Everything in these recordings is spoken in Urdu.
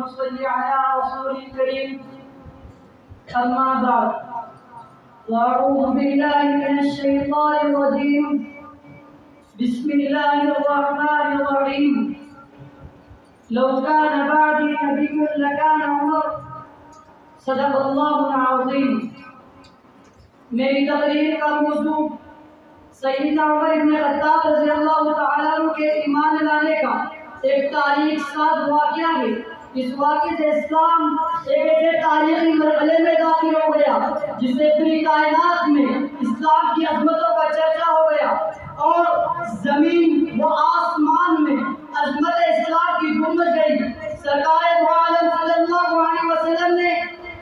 صل على رسول الكريم. أما بعد، أعوذ بالله من الشيطان الرجيم. بسم الله الرحمن الرحيم. لو كان بعدي نبي لكان عمر. صدق اللہ العظیم. میری تقریر کا موضوع سیدنا عمر بن خطاب رضی اللہ تعالیٰ عنہ کے ایمان لانے کا ایک تاریخ ساز واقعہ ہے. اس واقعے سے اسلام ایک ایسے تاریخی مرحلے میں داخل ہو گیا جس سے پوری کائنات میں اسلام کی عظمتوں کا چرچا ہو گیا اور زمین و آسمان میں عظمت اسلام کی گنبد گئی. سرکار دو عالم صلی اللہ علیہ وسلم نے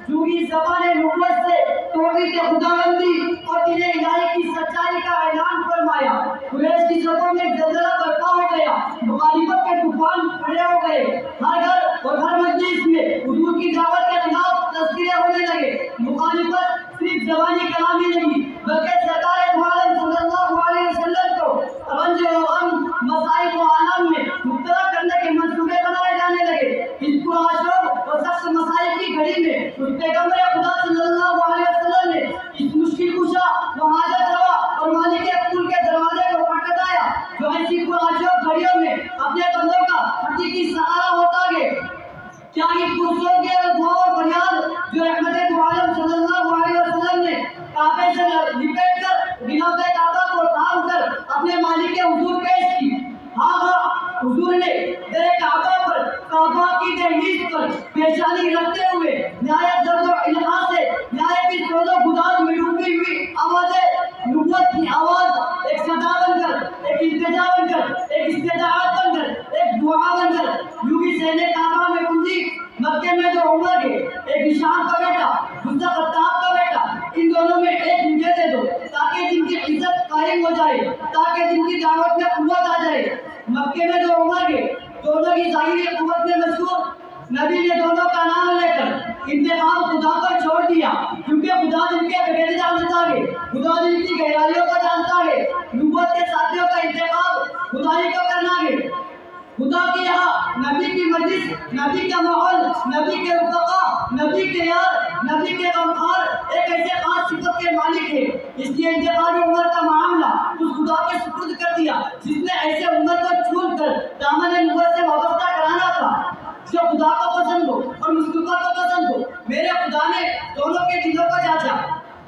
جوہی زبان نبوت سے توحید خداوندی اور دین الہی کی سچائی کا اعلان فرمایا. قریش کی صفوں میں زلزلہ برپا ہو گیا. مخالفت کے طوفان کھڑے ہو گئے. ہر گھر اور ہر مجلس میں حضور کی دعوت کے خلاف تذکرے ہونے لگے. مخالفت صرف زبانی کلامی نہیں بلکہ سرکار دو عالم صلی اللہ علیہ وسلم کو رنج و غم، مصائب و آلام میں مبتلا کرنے کے منصوبے بنائے جانے لگے. اس پرآشوب اور سخت مصائب کی گھڑی میں پیغمبر خدا صلی اللہ علیہ وسلم نے اس مشکل کشا و حاجت روا اور مالک کل کے دروازے کو کھٹکھٹایا جو ایسی پرآشوب گھڑیوں میں اپنے بندوں کا حقیقی سہارا ہوتا ہے. کیا یہ پرسوں کے دعا اور فریاد جو رحمت دو عالم صلی اللہ علیہ وسلم نے کعبے سے لپیٹ کر غلاف کعبہ کو تھام کر اپنے مالک کے حضور پیش کی. ہاں حضور نے در کعبہ پر کعبہ کی دہلیز پر پیشانی رکھتے ہوئے نہایت درد و الہا سے نہایت کی سوز و گداز میں ڈوبی ہوئی آواز نبوت کی آواز ایک صدا بن کر، ایک التجا بن کر، ایک استدعات بن کر، ایک دعا بن کر یوں ہی سہنے کعبہ میں گونجی. مکے میں جو عمر ہے ایک ہشام کا بیٹا، دوسرا خطاب کا بیٹا، ان دونوں میں ایک مجھے دے دو تاکہ جن کی عزت قائم ہو جائے، تاکہ جن کی دعوت میں قوت آ جائے. مکے میں جو عمر ہے دونوں کی ظاہری قوت میں مشہور. نبی نے دونوں کا نام لے کر انتخاب خدا پر چھوڑ دیا کیونکہ خدا جن کے بغیر جانتا ہے، خدا جن کی گہرائیوں کو جانتا ہے. نبوت کے ساتھیوں کا انتخاب خدائی کو کرنا ہے. خدا کے یہاں نبی کی مجلس، نبی کا ماحول، نبی کے رفقا، نبی کے یار، نبی کے غمخوار ایک ایسے خاص صفت کے مالک ہے. اس لیے انتخاب عمر کا معاملہ اس خدا کے سپرد کر دیا جس نے ایسے عمر کو چون کر دامن نبوت سے وابستہ کرانا تھا جو خدا کو پسند ہو اور مصطفیٰ کو پسند ہو. میرے خدا نے دونوں کے دلوں کو جانچا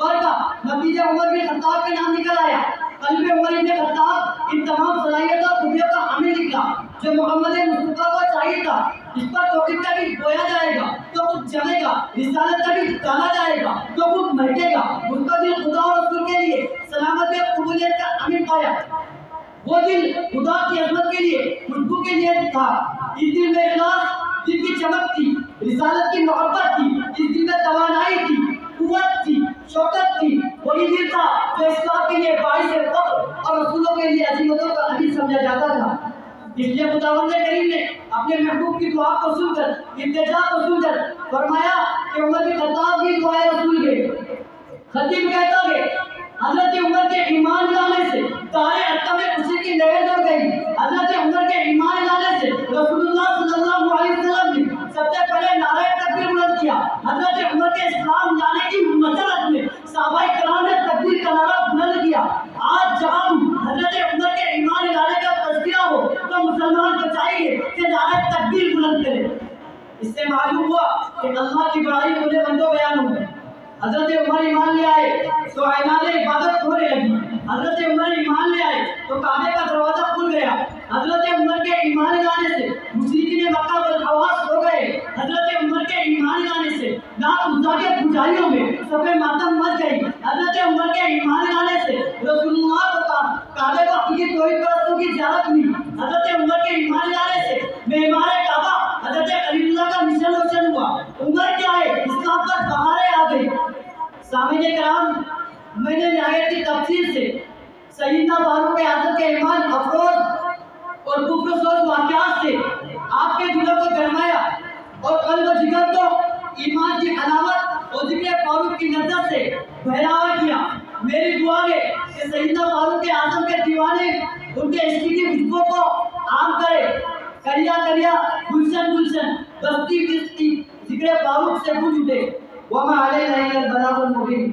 اور کا نتیجہ عمر بن خطاب کا نام نکل آیا. قلب عمر بن خطاب ان تمام صلاحیتوں اور خوبیوں کا حامل نکلا جو محمد مصطفیٰ کو چاہیے تھا. اس پر توحید کا بھی بویا جائے گا تو خود جمے گا، رسالت کا بھی ڈالا جائے گا تو خود مہکے گا. اس کا دل خدا اور رسول کے لیے سلامت قبولیت کا امین پایا. وہ دل خدا کی عظمت کے لیے، خوشبو کے لیے تھا. اس دل میں اخلاص، دل کی چمک تھی، رسالت کی محبت تھی. اس دل میں توانائی تھی، قوت تھی، شوکت تھی. وہی دل تھا جو اسلام کے لیے باعث فخر اور رسولوں کے لیے عظیمتوں کا امین سمجھا جاتا تھا. اس لیے خداوند کریم نے اپنے محبوب کی دعا کو سن کر، التجا کو سن کر فرمایا کہ عمر بن خطاب کی دعائے رسول ہے. خطیب کہتا ہے حضرت عمر کے ایمان لانے سے تارے عطا میں خوشی کی لہر دوڑ گئی. حضرت عمر کے ایمان لانے سے رسول اللہ صلی اللہ علیہ وسلم نے سب سے پہلے نعرہ تکبیر بلند کیا. حضرت عمر کے اسلام لانے کی مسرت میں صحابہ کرام نے تکبیر کا نعرہ بلند کیا. آج جہاں حضرت عمر کے ایمان لانے کا تذکرہ ہو تو مسلمان کو چاہیے کہ نعرہ تکبیر بلند کرے. اس سے معلوم ہوا کہ اللہ کی بڑائی مجھے بندوں بیان ہو گئی. حضرت عمر ایمان لے آئے تو اعلان عبادت ہونے لگی. حضرت عمر ایمان لے آئے تو کعبے کا دروازہ کھل گیا. حضرت عمر کے ایمان لانے سے مشرکین مکہ بالحواس ہو گئے. حضرت عمر کے ایمان لانے سے نات خدا کے پجاریوں میں صفے ماتم مچ گئی. حضرت عمر کے ایمان لانے سے رسول اللہ کو کعبے کو حقیقی توحید پرستوں کی زیارت ملی. حضرت عمر کے ایمان لانے سے معمار کعبہ حضرت خلیل اللہ کا مشن روشن ہوا. عمر کیا ہے؟ اسلام پر بہاریں آ گئی. سامعین کرام، میں نے نہایت کی تفصیل سے سیدنا فاروق اعظم کے ایمان افروز اور کفر سوز واقعات سے آپ کے دلوں کو گرمایا اور قلب و جگر کو ایمان کی علامت اور ذکر فاروق کی نظر سے بہلاوا کیا. میری دعا ہے کہ سیدنا فاروق اعظم کے دیوانے ان کے عشق کی خوشبو کو عام کرے. کریا کریا گلشن گلشن بستی بستی ذکر فاروق سے گونج اٹھے وما علینا الا البلاغ المبین.